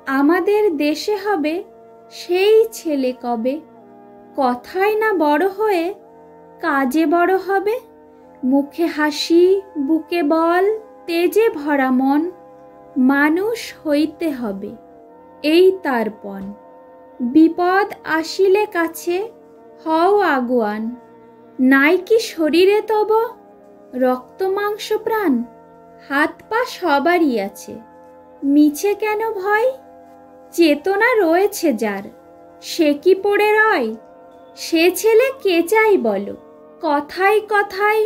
আমাদের দেশে হবে সেই ছেলে কবে, কথায় না বড় হয়ে কাজে বড় হবে। মুখে হাসি, বুকে বল, তেজে ভরা মন, মানুষ হইতে হবে এই তার পণ। বিপদ আসিলে কাছে হও আগুয়ান, নাই কি শরীরে তব রক্ত মাংস প্রাণ। হাত পা সবারই আছে, মিছে কেন ভয়? চেতনা রয়েছে যার, সে কি পড়ে রয়? সে ছেলে কে চাই বলো, কথায় কথায়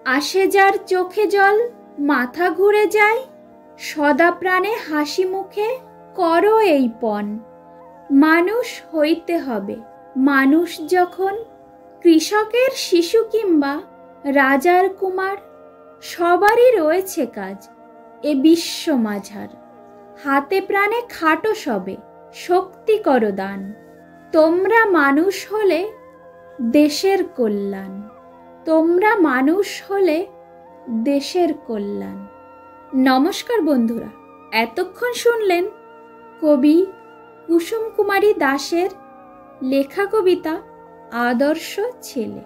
আসে যার চোখে জল, মাথা ঘুরে যায়। সদা প্রাণে হাসি মুখে করো এই পণ। মানুষ হইতে হবে মানুষ যখন, কৃষকের শিশু কিংবা রাজার কুমার, সবারই রয়েছে কাজ এ বিশ্ব মাঝার। হাতে প্রাণে খাটো সবে, শক্তি করো দান। তোমরা মানুষ হলে দেশের কল্যাণ, তোমরা মানুষ হলে দেশের কল্যাণ। নমস্কার বন্ধুরা, এতক্ষণ শুনলেন কবি কুসুম কুমারী দাশের লেখা কবিতা আদর্শ ছেলে।